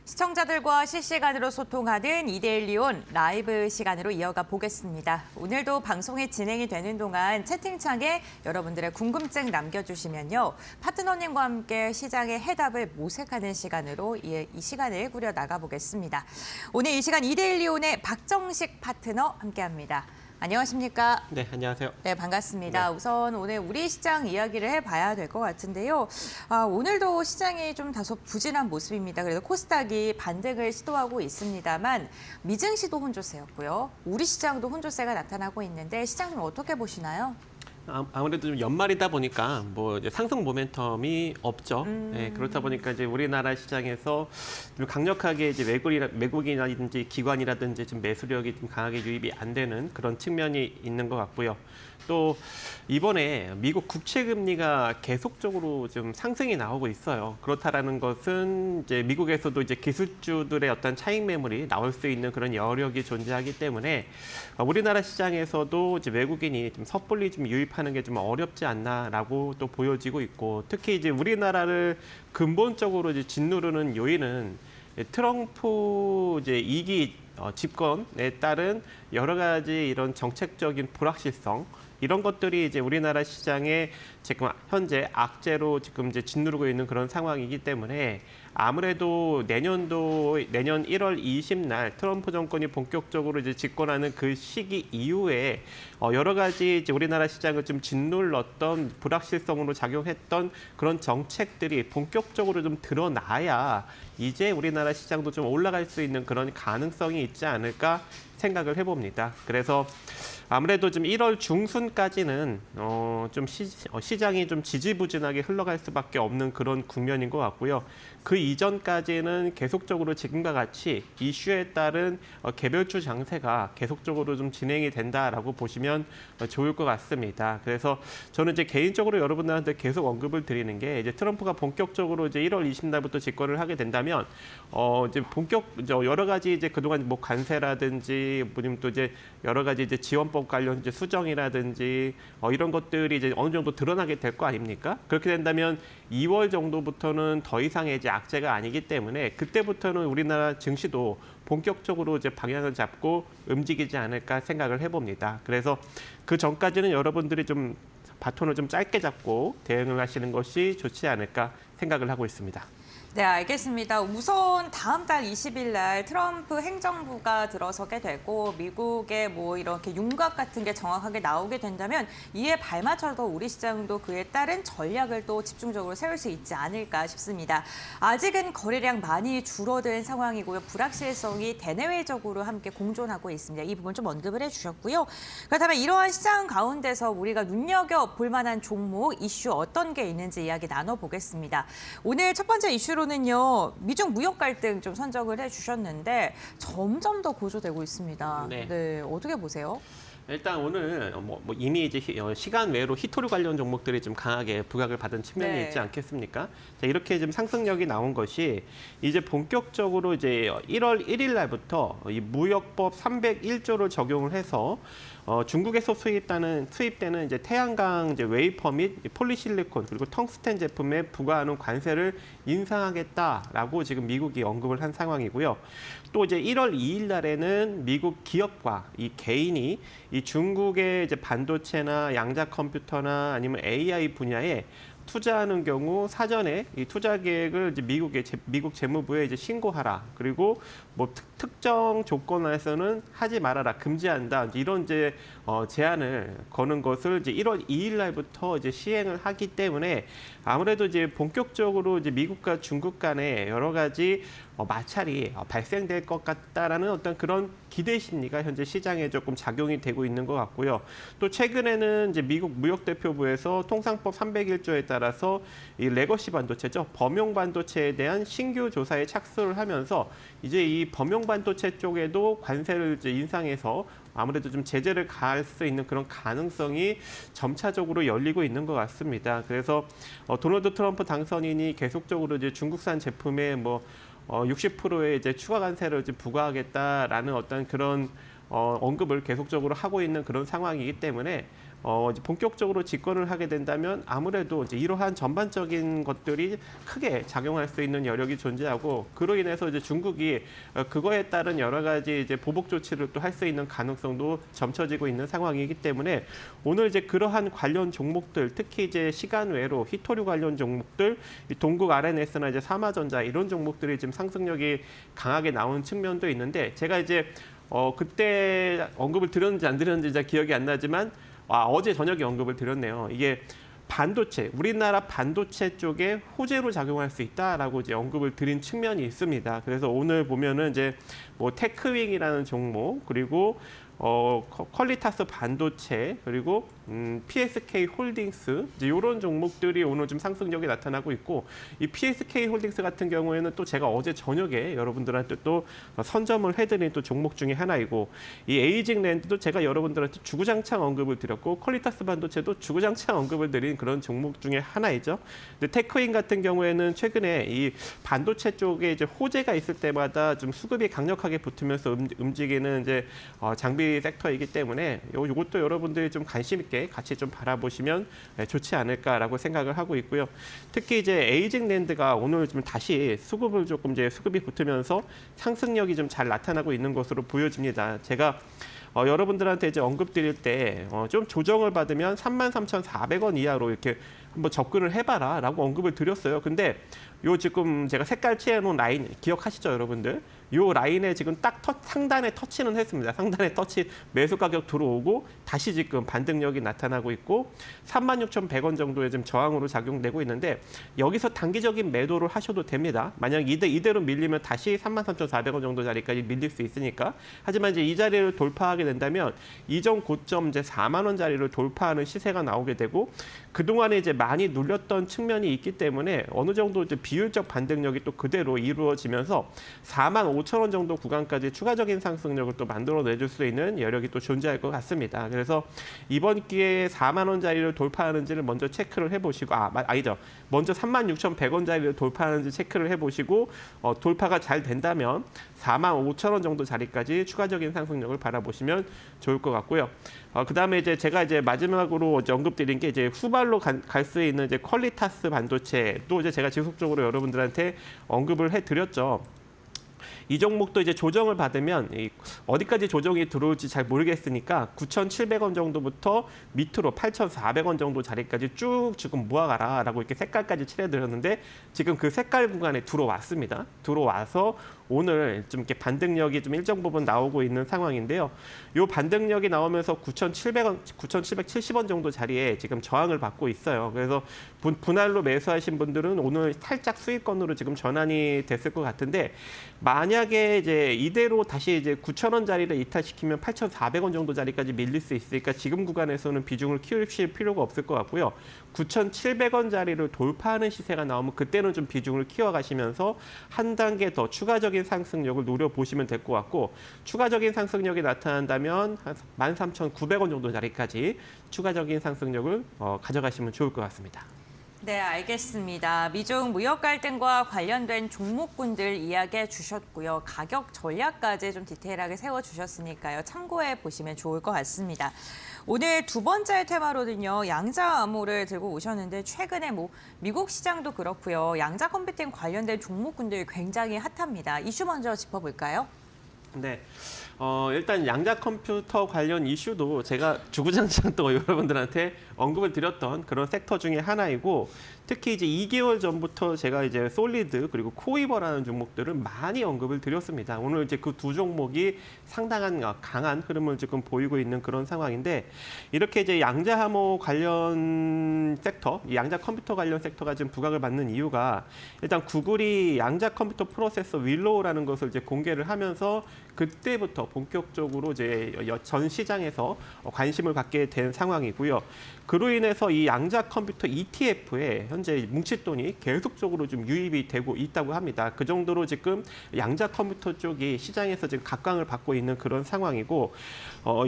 시청자들과 실시간으로 소통하는 2대1 리온 라이브 시간으로 이어가 보겠습니다. 오늘도 방송이 진행이 되는 동안 채팅창에 여러분들의 궁금증 남겨주시면요. 파트너님과 함께 시장의 해답을 모색하는 시간으로 이 시간을 꾸려 나가보겠습니다. 오늘 이 시간 2대1 리온의 박정식 파트너 함께합니다. 안녕하십니까? 네, 안녕하세요. 네, 반갑습니다. 네. 우선 오늘 우리 시장 이야기를 해봐야 될 것 같은데요. 오늘도 시장이 좀 다소 부진한 모습입니다. 그래서 코스닥이 반등을 시도하고 있습니다만 미증시도 혼조세였고요. 우리 시장도 혼조세가 나타나고 있는데 시장 좀 어떻게 보시나요? 아무래도 좀 연말이다 보니까 뭐 이제 상승 모멘텀이 없죠. 네, 그렇다 보니까 이제 우리나라 시장에서 좀 강력하게 이제 외국인이라든지 기관이라든지 좀 매수력이 좀 강하게 유입이 안 되는 그런 측면이 있는 것 같고요. 또 이번에 미국 국채 금리가 계속적으로 좀 상승이 나오고 있어요. 그렇다라는 것은 이제 미국에서도 이제 기술주들의 어떤 차익 매물이 나올 수 있는 그런 여력이 존재하기 때문에 우리나라 시장에서도 이제 외국인이 좀 섣불리 좀 유입하는 게 좀 어렵지 않나라고 또 보여지고 있고, 특히 이제 우리나라를 근본적으로 이제 짓누르는 요인은 트럼프 이제 2기 집권에 따른 여러 가지 이런 정책적인 불확실성, 이런 것들이 이제 우리나라 시장에 지금 현재 악재로 지금 이제 짓누르고 있는 그런 상황이기 때문에 아무래도 내년 1월 20날 트럼프 정권이 본격적으로 이제 집권하는 그 시기 이후에 여러 가지 이제 우리나라 시장을 좀 짓눌렀던 불확실성으로 작용했던 그런 정책들이 본격적으로 좀 드러나야 이제 우리나라 시장도 좀 올라갈 수 있는 그런 가능성이 있지 않을까 생각을 해봅니다. 그래서 아무래도 좀 1월 중순까지는 좀 시장이 좀 지지부진하게 흘러갈 수밖에 없는 그런 국면인 것 같고요. 그 이전까지는 계속적으로 지금과 같이 이슈에 따른 개별주 장세가 계속적으로 좀 진행이 된다라고 보시면 좋을 것 같습니다. 그래서 저는 이제 개인적으로 여러분들한테 계속 언급을 드리는 게, 이제 트럼프가 본격적으로 이제 1월 20날부터 집권을 하게 된다면 이제 여러 가지 이제 그동안 뭐 관세라든지 뭐냐면 또 이제 여러 가지 이제 지원법 관련 이제 수정이라든지 이런 것들이 이제 어느 정도 드러나게 될 거 아닙니까? 그렇게 된다면 2월 정도부터는 더 이상의 이제 악재가 아니기 때문에 그때부터는 우리나라 증시도 본격적으로 이제 방향을 잡고 움직이지 않을까 생각을 해봅니다. 그래서 그 전까지는 여러분들이 좀 바톤을 좀 짧게 잡고 대응을 하시는 것이 좋지 않을까 생각을 하고 있습니다. 네, 알겠습니다. 우선 다음 달 20일 날 트럼프 행정부가 들어서게 되고 미국의 뭐 이렇게 윤곽 같은 게 정확하게 나오게 된다면 이에 발맞춰서 우리 시장도 그에 따른 전략을 또 집중적으로 세울 수 있지 않을까 싶습니다. 아직은 거래량 많이 줄어든 상황이고요. 불확실성이 대내외적으로 함께 공존하고 있습니다. 이 부분 좀 언급을 해주셨고요. 그렇다면 이러한 시장 가운데서 우리가 눈여겨볼 만한 종목, 이슈 어떤 게 있는지 이야기 나눠보겠습니다. 오늘 첫 번째 이슈로 는요, 미중 무역 갈등 좀 선정을 해주셨는데 점점 더 고조되고 있습니다. 네, 어떻게 보세요? 일단 오늘 이미 이제 시간 외로 히토류 관련 종목들이 좀 강하게 부각을 받은 측면이 있지 않겠습니까? 자, 이렇게 좀 상승력이 나온 것이 이제 본격적으로 이제 1월 1일 날부터 이 무역법 301조를 적용을 해서 중국에서 수입되는 이제 태양광 이제 웨이퍼 및 폴리실리콘 그리고 텅스텐 제품에 부과하는 관세를 인상하겠다라고 지금 미국이 언급을 한 상황이고요. 또 이제 1월 2일 날에는 미국 기업과 이 개인이 이 중국의 이제 반도체나 양자 컴퓨터나 아니면 AI 분야에 투자하는 경우 사전에 이 투자 계획을 이제 미국 재무부에 이제 신고하라. 그리고 뭐 특정 조건에서는 하지 말아라, 금지한다. 이런 이제 제한을 거는 것을 이제 1월 2일 날부터 이제 시행을 하기 때문에 아무래도 이제 본격적으로 이제 미국과 중국 간에 여러 가지 마찰이 발생될 것 같다라는 어떤 그런 기대 심리가 현재 시장에 조금 작용이 되고 있는 것 같고요. 또 최근에는 이제 미국 무역대표부에서 통상법 301조에 따라서 이 레거시 반도체죠, 범용 반도체에 대한 신규 조사에 착수를 하면서 이제 이 범용 반도체 쪽에도 관세를 이제 인상해서 아무래도 좀 제재를 가할 수 있는 그런 가능성이 점차적으로 열리고 있는 것 같습니다. 그래서 도널드 트럼프 당선인이 계속적으로 이제 중국산 제품에 60%의 이제 추가 관세를 이제 부과하겠다라는 어떤 그런 언급을 계속적으로 하고 있는 그런 상황이기 때문에 이제 본격적으로 집권을 하게 된다면 아무래도 이제 이러한 전반적인 것들이 크게 작용할 수 있는 여력이 존재하고 그로 인해서 이제 중국이 그거에 따른 여러 가지 이제 보복 조치를 또 할 수 있는 가능성도 점쳐지고 있는 상황이기 때문에 오늘 이제 그러한 관련 종목들 특히 이제 시간 외로 히토류 관련 종목들 동국 RNS나 이제 삼화전자 이런 종목들이 지금 상승력이 강하게 나온 측면도 있는데 제가 이제 그때 언급을 드렸는지 안 드렸는지 잘 기억이 안 나지만 어제 저녁에 언급을 드렸네요. 이게 반도체, 우리나라 반도체 쪽에 호재로 작용할 수 있다라고 이제 언급을 드린 측면이 있습니다. 그래서 오늘 보면은 이제 뭐 테크윙이라는 종목 그리고 퀄리타스 반도체 그리고 PSK 홀딩스 이제 이런 종목들이 오늘 좀 상승력이 나타나고 있고 이 PSK 홀딩스 같은 경우에는 또 제가 어제 저녁에 여러분들한테 또 선점을 해드린 또 종목 중에 하나이고 이 에이징랜드도 제가 여러분들한테 주구장창 언급을 드렸고 퀄리타스 반도체도 주구장창 언급을 드린 그런 종목 중에 하나이죠. 근데 테크인 같은 경우에는 최근에 이 반도체 쪽에 이제 호재가 있을 때마다 좀 수급이 강력하게 붙으면서 움직이는 이제 장비 섹터이기 때문에 이것도 여러분들이 좀 관심 있게 같이 좀 바라보시면 좋지 않을까라고 생각을 하고 있고요. 특히 이제 에이징랜드가 오늘 좀 다시 수급이 붙으면서 상승력이 좀 잘 나타나고 있는 것으로 보여집니다. 제가 여러분들한테 이제 언급드릴 때 좀 조정을 받으면 33,400원 이하로 이렇게 한번 접근을 해봐라라고 언급을 드렸어요. 근데 요 지금 제가 색깔 칠해놓은 라인 기억하시죠, 여러분들? 요 라인에 지금 딱 상단에 터치는 했습니다. 상단에 터치 매수 가격 들어오고 다시 지금 반등력이 나타나고 있고 36,100원 정도의 지금 저항으로 작용되고 있는데 여기서 단기적인 매도를 하셔도 됩니다. 만약 이대로 밀리면 다시 33,400원 정도 자리까지 밀릴 수 있으니까. 하지만 이제 이 자리를 돌파하게 된다면 이전 고점 이제 4만 원 자리를 돌파하는 시세가 나오게 되고 그동안에 이제 많이 눌렸던 측면이 있기 때문에 어느 정도 이제 비율적 반등력이 또 그대로 이루어지면서 4만 5천 원 정도 구간까지 추가적인 상승력을 또 만들어내줄 수 있는 여력이 또 존재할 것 같습니다. 그래서 이번 기회에 4만 원 자리를 돌파하는지를 먼저 체크를 해보시고 아니죠. 먼저 36,100원 자리를 돌파하는지 체크를 해보시고 돌파가 잘 된다면 4만 5천 원 정도 자리까지 추가적인 상승력을 바라보시면 좋을 것 같고요. 그다음에 이제 제가 이제 마지막으로 언급드린 게 이제 후발로 갈 수 있는 이제 퀄리타스 반도체도 이제 제가 지속적으로 여러분들한테 언급을 해드렸죠. 이 종목도 이제 조정을 받으면 어디까지 조정이 들어올지 잘 모르겠으니까 9,700원 정도부터 밑으로 8,400원 정도 자리까지 쭉 지금 모아가라라고 이렇게 색깔까지 칠해드렸는데 지금 그 색깔 구간에 들어왔습니다. 들어와서 오늘 좀 이렇게 반등력이 좀 일정 부분 나오고 있는 상황인데요. 이 반등력이 나오면서 9,700원, 9,770원 정도 자리에 지금 저항을 받고 있어요. 그래서 분할로 매수하신 분들은 오늘 살짝 수익권으로 지금 전환이 됐을 것 같은데 만약에 이제 이대로 다시 이제 9,000원 자리를 이탈시키면 8,400원 정도 자리까지 밀릴 수 있으니까 지금 구간에서는 비중을 키우실 필요가 없을 것 같고요. 9,700원 자리를 돌파하는 시세가 나오면 그때는 좀 비중을 키워가시면서 한 단계 더 추가적인 상승력을 노려보시면 될 것 같고 추가적인 상승력이 나타난다면 한 13,900원 정도 자리까지 추가적인 상승력을 가져가시면 좋을 것 같습니다. 네, 알겠습니다. 미중 무역 갈등과 관련된 종목군들 이야기해 주셨고요. 가격 전략까지 좀 디테일하게 세워주셨으니까요. 참고해 보시면 좋을 것 같습니다. 오늘 두 번째 테마로는요. 양자 암호를 들고 오셨는데 최근에 미국 시장도 그렇고요. 양자 컴퓨팅 관련된 종목군들 굉장히 핫합니다. 이슈 먼저 짚어볼까요? 네. 일단 양자 컴퓨터 관련 이슈도 제가 주구장창 또 여러분들한테 언급을 드렸던 그런 섹터 중에 하나이고 특히 이제 2개월 전부터 제가 이제 솔리드 그리고 코이버라는 종목들을 많이 언급을 드렸습니다. 오늘 이제 그 두 종목이 상당한 강한 흐름을 지금 보이고 있는 그런 상황인데 이렇게 이제 양자 암호 관련 섹터, 양자 컴퓨터 관련 섹터가 지금 부각을 받는 이유가 일단 구글이 양자 컴퓨터 프로세서 윌로우라는 것을 이제 공개를 하면서 그때부터 본격적으로 이제 전 시장에서 관심을 갖게 된 상황이고요. 그로 인해서 이 양자 컴퓨터 ETF에 현재 뭉칫돈이 계속적으로 좀 유입이 되고 있다고 합니다. 그 정도로 지금 양자 컴퓨터 쪽이 시장에서 지금 각광을 받고 있는 그런 상황이고,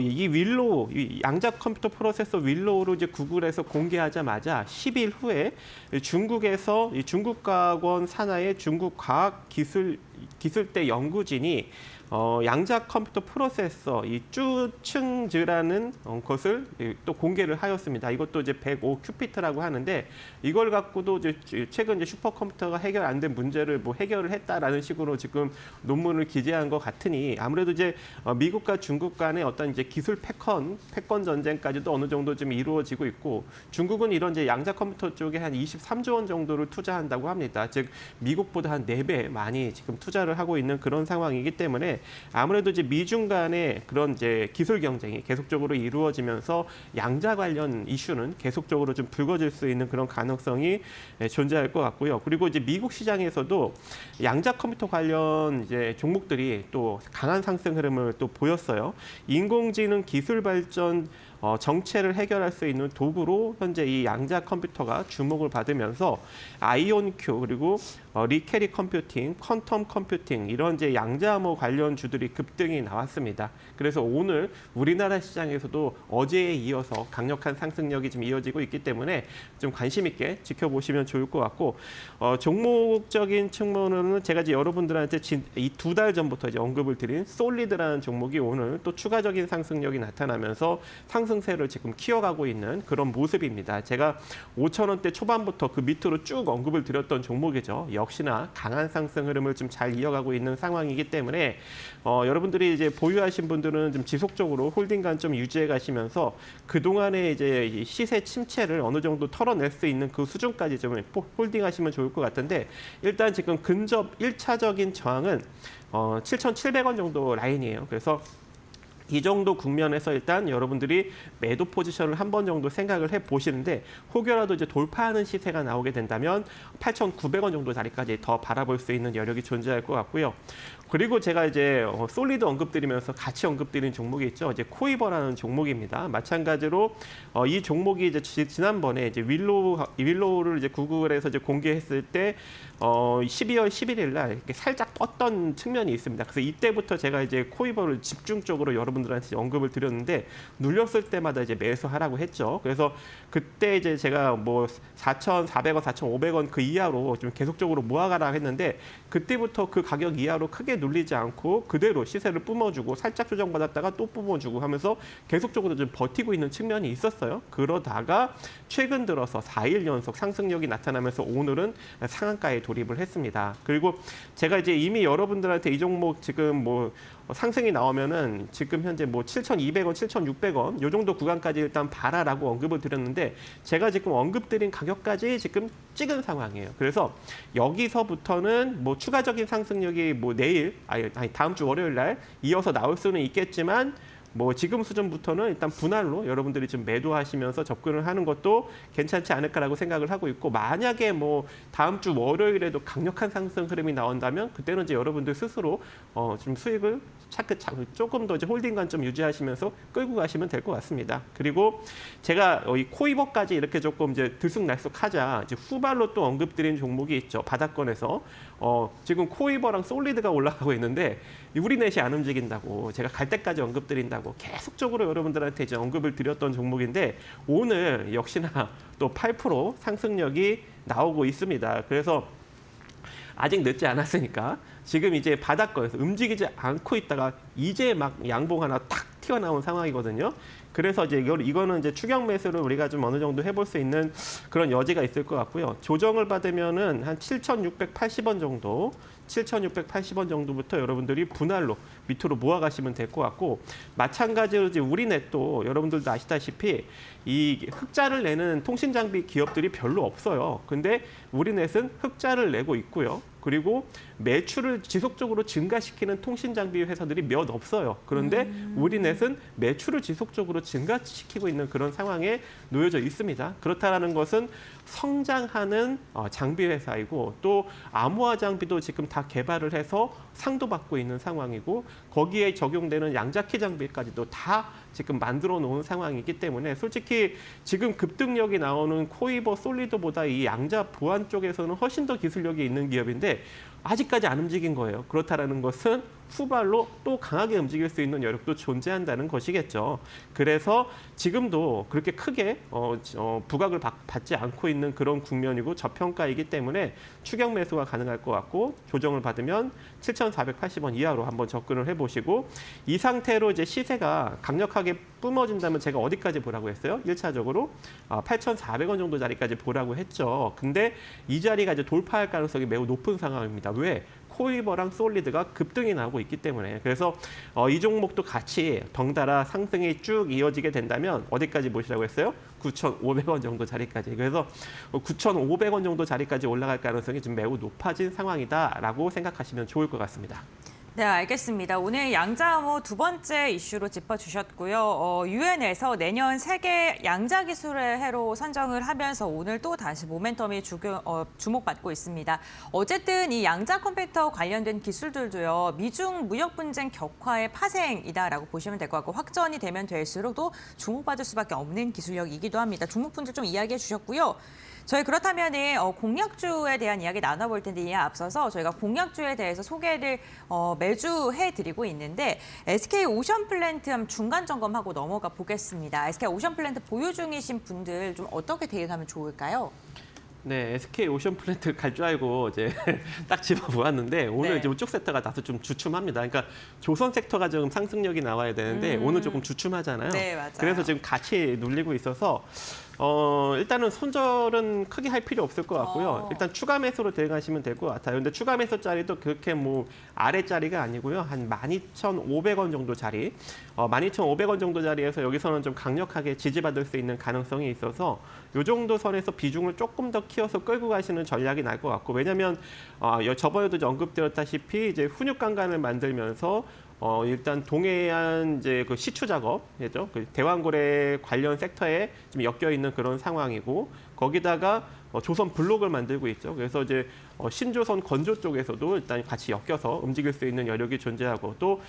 이 윌로우, 이 양자 컴퓨터 프로세서 윌로우로 이제 구글에서 공개하자마자 10일 후에 중국에서 이 중국과학원 산하의 중국 과학기술 기술대 연구진이 양자 컴퓨터 프로세서 이 쭈층즈라는 것을 또 공개를 하였습니다. 이것도 이제 105 큐피트라고 하는데 이걸 갖고도 이제 최근 이제 슈퍼컴퓨터가 해결 안 된 문제를 뭐 해결을 했다라는 식으로 지금 논문을 기재한 것 같으니 아무래도 이제 미국과 중국 간의 어떤 이제 기술 패권 전쟁까지도 어느 정도 좀 이루어지고 있고 중국은 이런 이제 양자 컴퓨터 쪽에 한 23조 원 정도를 투자한다고 합니다. 즉 미국보다 한 4배 많이 지금 투자를 하고 있는 그런 상황이기 때문에 아무래도 이제 미중 간의 그런 이제 기술 경쟁이 계속적으로 이루어지면서 양자 관련 이슈는 계속적으로 좀 불거질 수 있는 그런 가능성이 존재할 것 같고요. 그리고 이제 미국 시장에서도 양자 컴퓨터 관련 이제 종목들이 또 강한 상승 흐름을 또 보였어요. 인공지능 기술 발전 정체를 해결할 수 있는 도구로 현재 이 양자 컴퓨터가 주목을 받으면서 아이온큐 그리고 리케리 컴퓨팅, 퀀텀 컴퓨팅 이런 이제 양자암호 관련 주들이 급등이 나왔습니다. 그래서 오늘 우리나라 시장에서도 어제에 이어서 강력한 상승력이 좀 이어지고 있기 때문에 좀 관심 있게 지켜보시면 좋을 것 같고 종목적인 측면으로는 제가 이제 여러분들한테 이 2달 전부터 이제 언급을 드린 솔리드라는 종목이 오늘 또 추가적인 상승력이 나타나면서 상승세를 지금 키워가고 있는 그런 모습입니다. 제가 5,000원대 초반부터 그 밑으로 쭉 언급을 드렸던 종목이죠. 역시나 강한 상승 흐름을 좀 잘 이어가고 있는 상황이기 때문에 여러분들이 이제 보유하신 분들은 좀 지속적으로 홀딩감 좀 유지해 가시면서 그 동안에 이제 시세 침체를 어느 정도 털어낼 수 있는 그 수준까지 좀 홀딩하시면 좋을 것 같은데 일단 지금 근접 1차적인 저항은 7,700원 정도 라인이에요. 그래서 이 정도 국면에서 일단 여러분들이 매도 포지션을 한 번 정도 생각을 해보시는데 혹여라도 이제 돌파하는 시세가 나오게 된다면 8,900원 정도 자리까지 더 바라볼 수 있는 여력이 존재할 것 같고요. 그리고 제가 이제 솔리드 언급드리면서 같이 언급드린 종목이 있죠. 이제 코이버라는 종목입니다. 마찬가지로 이 종목이 이제 지난번에 이제 윌로우를 이제 구글에서 이제 공개했을 때 12월 11일 날 이렇게 살짝 떴던 측면이 있습니다. 그래서 이때부터 제가 이제 코이버를 집중적으로 여러분들한테 언급을 드렸는데 눌렸을 때마다 이제 매수하라고 했죠. 그래서 그때 이제 제가 뭐 4,400원, 4,500원 그 이하로 좀 계속적으로 모아가라 했는데 그때부터 그 가격 이하로 크게 눌리지 않고 그대로 시세를 뿜어주고 살짝 조정받았다가 또 뿜어주고 하면서 계속적으로 좀 버티고 있는 측면이 있었어요. 그러다가 최근 들어서 4일 연속 상승력이 나타나면서 오늘은 상한가에 돌입을 했습니다. 그리고 제가 이제 이미 여러분들한테 이 종목 지금 뭐 상승이 나오면은 지금 현재 뭐 7,200원, 7,600원 요 정도 구간까지 일단 봐라라고 언급을 드렸는데 제가 지금 언급드린 가격까지 지금 찍은 상황이에요. 그래서 여기서부터는 뭐 추가적인 상승력이 뭐 내일 아니 다음 주 월요일 날 이어서 나올 수는 있겠지만 뭐 지금 수준부터는 일단 분할로 여러분들이 좀 매도하시면서 접근을 하는 것도 괜찮지 않을까라고 생각을 하고 있고 만약에 뭐 다음 주 월요일에도 강력한 상승 흐름이 나온다면 그때는 이제 여러분들 스스로 좀 수익을 조금 더 이제 홀딩감 좀 유지하시면서 끌고 가시면 될 것 같습니다. 그리고 제가 이 코이버까지 이렇게 조금 이제 들쑥날쑥하자 이제 후발로 또 언급드린 종목이 있죠. 바닥권에서 지금 코이버랑 솔리드가 올라가고 있는데 우리넷이 안 움직인다고 제가 갈 때까지 언급드린다고 계속적으로 여러분들한테 이제 언급을 드렸던 종목인데 오늘 역시나 또 8% 상승력이 나오고 있습니다. 그래서 아직 늦지 않았으니까 지금 이제 바닥권에서 움직이지 않고 있다가 이제 막 양봉 하나 탁 튀어나온 상황이거든요. 그래서 이제 이거는 이제 추격 매수를 우리가 좀 어느 정도 해볼 수 있는 그런 여지가 있을 것 같고요. 조정을 받으면은 한 7,680원 정도, 7,680원 정도부터 여러분들이 분할로 밑으로 모아가시면 될 것 같고 마찬가지로 이제 우리넷도 여러분들도 아시다시피 이 흑자를 내는 통신 장비 기업들이 별로 없어요. 근데 우리넷은 흑자를 내고 있고요. 그리고 매출을 지속적으로 증가시키는 통신 장비 회사들이 몇 없어요. 그런데 우리넷은 매출을 지속적으로 증가시키고 있는 그런 상황에 놓여져 있습니다. 그렇다라는 것은 성장하는 장비 회사이고 또 암호화 장비도 지금 다 개발을 해서 상도 받고 있는 상황이고 거기에 적용되는 양자키 장비까지도 다 지금 만들어 놓은 상황이기 때문에 솔직히 지금 급등력이 나오는 코이버 솔리드보다 이 양자 보안 쪽에서는 훨씬 더 기술력이 있는 기업인데 아직까지 안 움직인 거예요. 그렇다라는 것은 후발로 또 강하게 움직일 수 있는 여력도 존재한다는 것이겠죠. 그래서 지금도 그렇게 크게 부각을 받지 않고 있는 그런 국면이고 저평가이기 때문에 추격 매수가 가능할 것 같고 조정을 받으면 7,480원 이하로 한번 접근을 해보시고 이 상태로 이제 시세가 강력하게 뿜어진다면 제가 어디까지 보라고 했어요? 1차적으로 8,400원 정도 자리까지 보라고 했죠. 근데 이 자리가 이제 돌파할 가능성이 매우 높은 상황입니다. 왜? 코이버랑 솔리드가 급등이 나오고 있기 때문에 그래서 이 종목도 같이 덩달아 상승이 쭉 이어지게 된다면 어디까지 보시라고 했어요? 9,500원 정도 자리까지. 그래서 9,500원 정도 자리까지 올라갈 가능성이 지금 매우 높아진 상황이다라고 생각하시면 좋을 것 같습니다. 네, 알겠습니다. 오늘 양자암호 두 번째 이슈로 짚어주셨고요. 유엔에서 내년 세계 양자 기술의 해로 선정을 하면서 오늘 또 다시 모멘텀이 주목받고 있습니다. 어쨌든 이 양자 컴퓨터 관련된 기술들도요. 미중 무역 분쟁 격화의 파생이다라고 보시면 될 것 같고 확전이 되면 될수록 또 주목받을 수밖에 없는 기술력이기도 합니다. 종목분들 좀 이야기해 주셨고요. 저희 그렇다면 공약주에 대한 이야기 나눠볼 텐데 이에 앞서서 저희가 공약주에 대해서 소개를 매주 해드리고 있는데 SK 오션플랜트 한번 중간 점검하고 넘어가 보겠습니다. SK 오션플랜트 보유 중이신 분들 좀 어떻게 대응하면 좋을까요? 네, SK 오션플랜트 갈 줄 알고 이제 딱 집어보았는데 오늘 네. 이제 우측 섹터가 다소 좀 주춤합니다. 그러니까 조선 섹터가 좀 상승력이 나와야 되는데 오늘 조금 주춤하잖아요. 네, 맞아요. 그래서 지금 같이 눌리고 있어서 일단은 손절은 크게 할 필요 없을 것 같고요. 일단 추가 매수로 대응하시면 될 것 같아요. 근데 추가 매수 자리도 그렇게 뭐 아래 자리가 아니고요. 한 12,500원 정도 자리. 12,500원 정도 자리에서 여기서는 좀 강력하게 지지받을 수 있는 가능성이 있어서 이 정도 선에서 비중을 조금 더 키워서 끌고 가시는 전략이 날 것 같고 왜냐하면 저번에도 언급드렸다시피 이제 훈육 강간을 만들면서 일단 동해안 이제 그 시추 작업이죠. 그 대왕고래 관련 섹터에 좀 엮여 있는 그런 상황이고 거기다가 조선 블록을 만들고 있죠. 그래서 이제 신조선 건조 쪽에서도 일단 같이 엮여서 움직일 수 있는 여력이 존재하고 또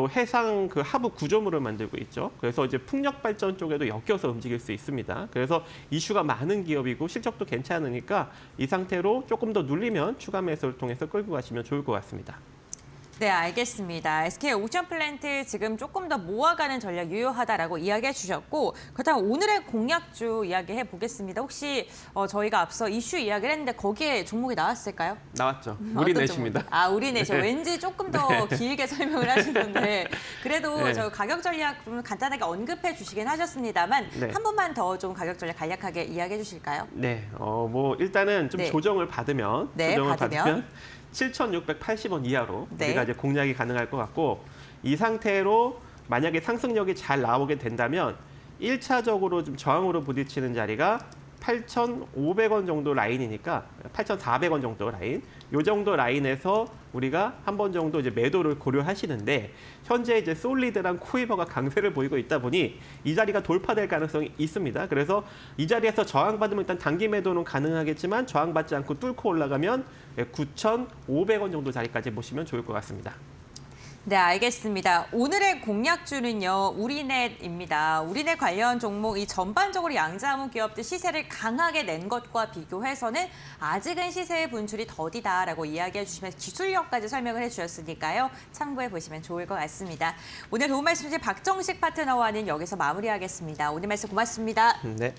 해상 그 하부 구조물을 만들고 있죠. 그래서 이제 풍력 발전 쪽에도 엮여서 움직일 수 있습니다. 그래서 이슈가 많은 기업이고 실적도 괜찮으니까 이 상태로 조금 더 눌리면 추가 매수를 통해서 끌고 가시면 좋을 것 같습니다. 네, 알겠습니다. SK 오션플랜트 지금 조금 더 모아가는 전략 유효하다라고 이야기해 주셨고 그렇다면 오늘의 공약주 이야기해 보겠습니다. 혹시 저희가 앞서 이슈 이야기를 했는데 거기에 종목이 나왔을까요? 나왔죠. 우리넷입니다. 우리넷이요. 네. 왠지 조금 더 길게 설명을 하시는데 그래도 네. 저 가격 전략 좀 간단하게 언급해 주시긴 하셨습니다만 네. 한 번만 더 좀 가격 전략 간략하게 이야기해 주실까요? 네, 뭐 일단은 좀 네. 조정을 받으면 네, 받으면 7,680원 이하로 네. 우리가 이제 공략이 가능할 것 같고 이 상태로 만약에 상승력이 잘 나오게 된다면 1차적으로 좀 저항으로 부딪히는 자리가 8,500원 정도 라인이니까 8,400원 정도 라인. 요 정도 라인에서 우리가 한 번 정도 이제 매도를 고려하시는데 현재 이제 솔리드랑 코이버가 강세를 보이고 있다 보니 이 자리가 돌파될 가능성이 있습니다. 그래서 이 자리에서 저항받으면 일단 단기 매도는 가능하겠지만 저항받지 않고 뚫고 올라가면 9,500원 정도 자리까지 보시면 좋을 것 같습니다. 네, 알겠습니다. 오늘의 공약주는요, 우리넷입니다. 우리넷 관련 종목, 이 전반적으로 양자암호 기업들 시세를 강하게 낸 것과 비교해서는 아직은 시세의 분출이 더디다라고 이야기해 주시면서 기술력까지 설명을 해주셨으니까요. 참고해 보시면 좋을 것 같습니다. 오늘 도움 말씀 주신 박정식 파트너와는 여기서 마무리하겠습니다. 오늘 말씀 고맙습니다. 네.